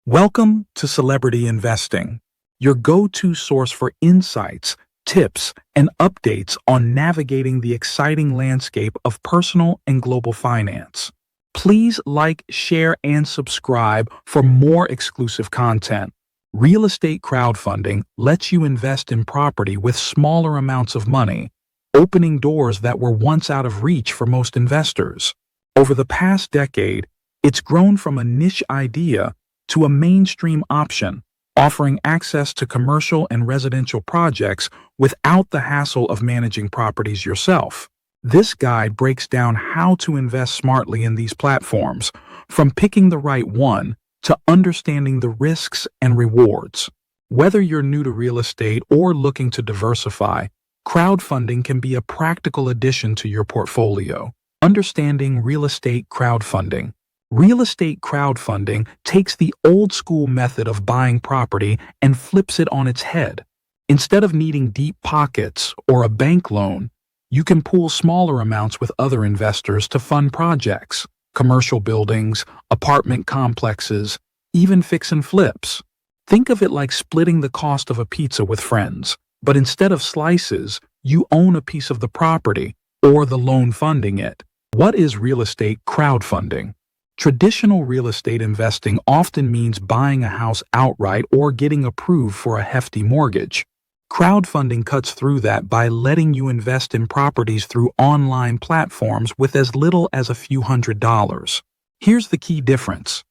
Welcome to Celebrity Investing, your go-to source for insights, tips, and updates on navigating the exciting landscape of personal and global finance. Please like, share, and subscribe for more exclusive content. Real estate crowdfunding lets you invest in property with smaller amounts of money, opening doors that were once out of reach for most investors. Over the past decade, it's grown from a niche idea to a mainstream option, offering access to commercial and residential projects without the hassle of managing properties yourself. This guide breaks down how to invest smartly in these platforms, from picking the right one to understanding the risks and rewards. Whether you're new to real estate or looking to diversify, crowdfunding can be a practical addition to your portfolio. Understanding real estate crowdfunding. Real estate crowdfunding takes the old-school method of buying property and flips it on its head. Instead of needing deep pockets or a bank loan, you can pool smaller amounts with other investors to fund projects, commercial buildings, apartment complexes, even fix and flips. Think of it like splitting the cost of a pizza with friends, but instead of slices, you own a piece of the property or the loan funding it. What is real estate crowdfunding? Traditional real estate investing often means buying a house outright or getting approved for a hefty mortgage. Crowdfunding cuts through that by letting you invest in properties through online platforms with as little as a few $100s. Here's the key difference.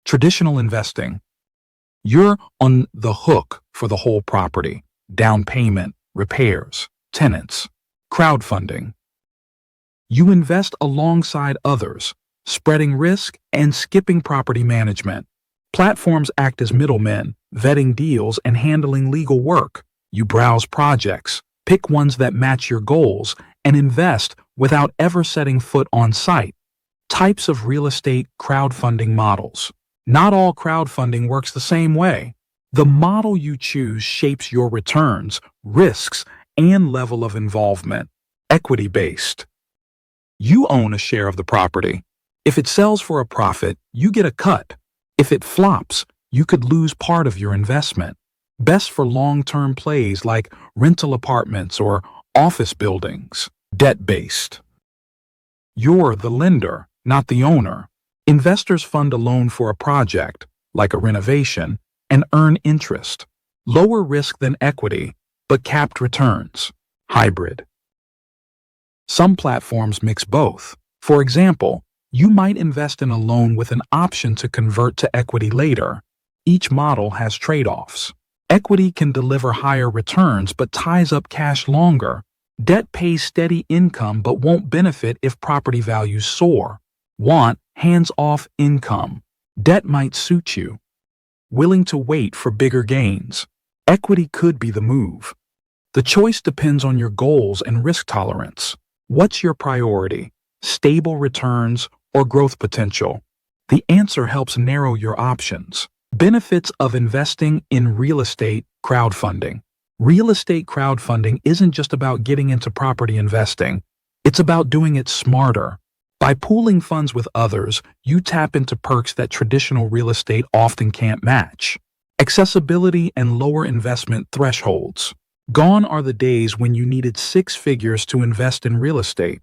Traditional investing. You're on the hook for the whole property: down payment, repairs, tenants. Crowdfunding. You invest alongside others, spreading risk and skipping property management. Platforms act as middlemen, vetting deals and handling legal work. You browse projects, pick ones that match your goals, and invest without ever setting foot on site. Types of real estate crowdfunding models. Not all crowdfunding works the same way. The model you choose shapes your returns, risks, and level of involvement. Equity-based. You own a share of the property. If it sells for a profit, you get a cut. If it flops, you could lose part of your investment. Best for long-term plays like rental apartments or office buildings. Debt-based. You're the lender, not the owner. Investors fund a loan for a project, like a renovation, and earn interest. Lower risk than equity, but capped returns. Hybrid. Some platforms mix both. For example, you might invest in a loan with an option to convert to equity later. Each model has trade-offs. Equity can deliver higher returns but ties up cash longer. Debt pays steady income but won't benefit if property values soar. Want hands-off income. Debt might suit you. Willing to wait for bigger gains. Equity could be the move. The choice depends on your goals and risk tolerance. What's your priority? Stable returns or growth potential? The answer helps narrow your options. Benefits of investing in real estate crowdfunding. Real estate crowdfunding isn't just about getting into property investing. It's about doing it smarter. By pooling funds with others, you tap into perks that traditional real estate often can't match. Accessibility and lower investment thresholds. Gone are the days when you needed six figures to invest in real estate.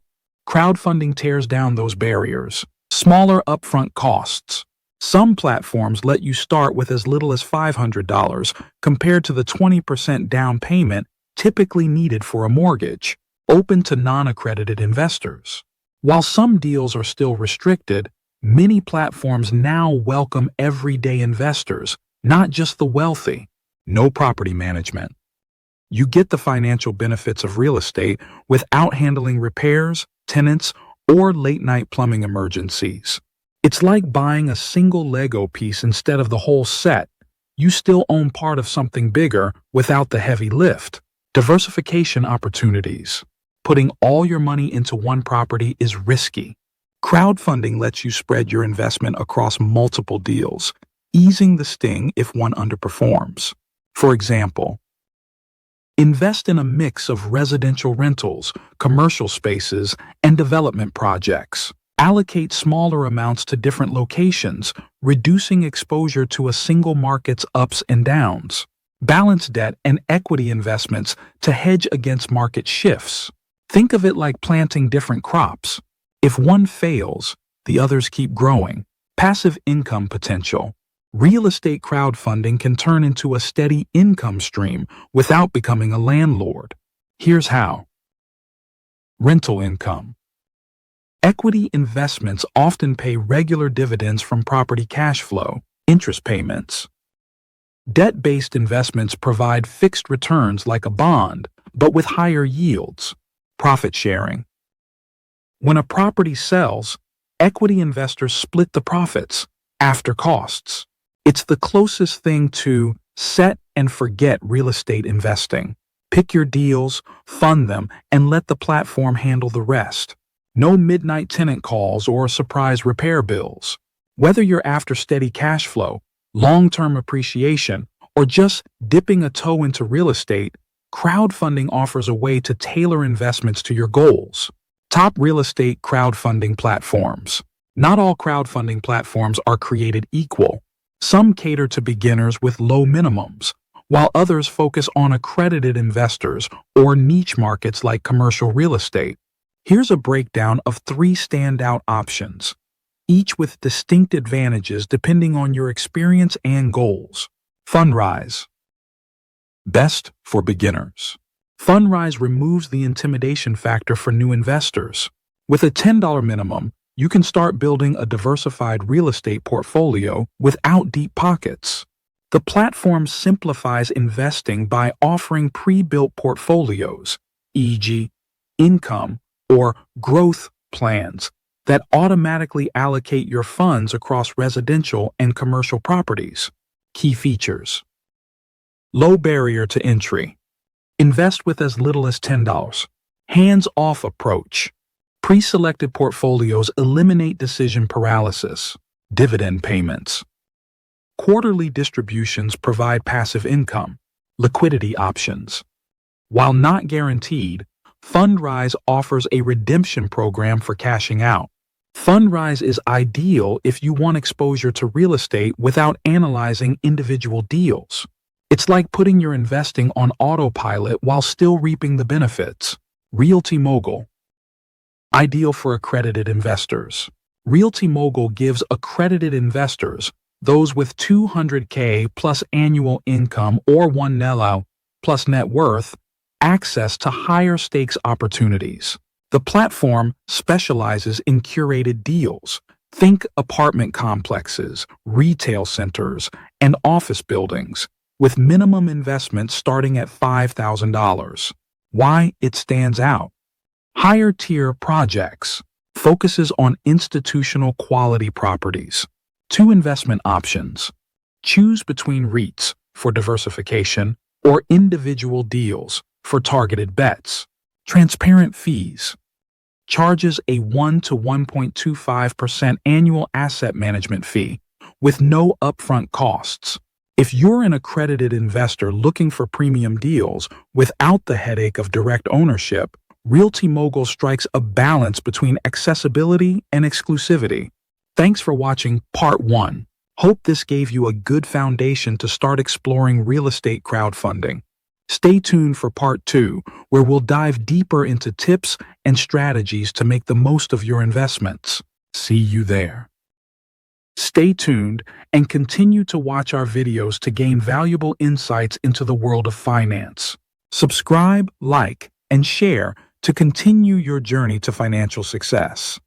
Crowdfunding tears down those barriers. Smaller upfront costs. Some platforms let you start with as little as $500 compared to the 20% down payment typically needed for a mortgage, open to non-accredited investors. While some deals are still restricted, many platforms now welcome everyday investors, not just the wealthy. No property management. You get the financial benefits of real estate without handling repairs, tenants, or late-night plumbing emergencies. It's like buying a single Lego piece instead of the whole set. You still own part of something bigger without the heavy lift. Diversification opportunities. Putting all your money into one property is risky. Crowdfunding lets you spread your investment across multiple deals, easing the sting if one underperforms. For example, invest in a mix of residential rentals, commercial spaces, and development projects. Allocate smaller amounts to different locations, reducing exposure to a single market's ups and downs. Balance debt and equity investments to hedge against market shifts. Think of it like planting different crops. If one fails, the others keep growing. Passive income potential. Real estate crowdfunding can turn into a steady income stream without becoming a landlord. Here's how. Rental income. Equity investments often pay regular dividends from property cash flow, interest payments. Debt-based investments provide fixed returns like a bond, but with higher yields. Profit sharing. When a property sells, equity investors split the profits after costs. It's the closest thing to set and forget real estate investing. Pick your deals, fund them, and let the platform handle the rest. No midnight tenant calls or surprise repair bills. Whether you're after steady cash flow, long-term appreciation, or just dipping a toe into real estate, crowdfunding offers a way to tailor investments to your goals. Top real estate crowdfunding platforms. Not all crowdfunding platforms are created equal. Some cater to beginners with low minimums, while others focus on accredited investors or niche markets like commercial real estate. Here's a breakdown of 3 standout options, each with distinct advantages depending on your experience and goals. Fundrise. Best for beginners. Fundrise removes the intimidation factor for new investors. With a $10 minimum, you can start building a diversified real estate portfolio without deep pockets. The platform simplifies investing by offering pre-built portfolios, e.g., income or growth plans that automatically allocate your funds across residential and commercial properties. Key features. Low barrier to entry. Invest with as little as $10. Hands-off approach. Pre-selected portfolios eliminate decision paralysis. Dividend payments. Quarterly distributions provide passive income. Liquidity options. While not guaranteed, Fundrise offers a redemption program for cashing out. Fundrise is ideal if you want exposure to real estate without analyzing individual deals. It's like putting your investing on autopilot while still reaping the benefits. Realty Mogul. Ideal for accredited investors. Realty Mogul gives accredited investors, those with $200K plus annual income or $1 million plus net worth, access to higher stakes opportunities. The platform specializes in curated deals. Think apartment complexes, retail centers, and office buildings, with minimum investment starting at $5,000. Why it stands out. Higher tier projects focuses on institutional quality properties. 2 investment options. Choose between REITs for diversification or individual deals for targeted bets. Transparent fees. Charges a 1 to 1.25% annual asset management fee with no upfront costs. If you're an accredited investor looking for premium deals without the headache of direct ownership, Realty Mogul strikes a balance between accessibility and exclusivity. Thanks for watching Part 1. Hope this gave you a good foundation to start exploring real estate crowdfunding. Stay tuned for Part 2, where we'll dive deeper into tips and strategies to make the most of your investments. See you there. Stay tuned and continue to watch our videos to gain valuable insights into the world of finance. Subscribe, like, and share to continue your journey to financial success.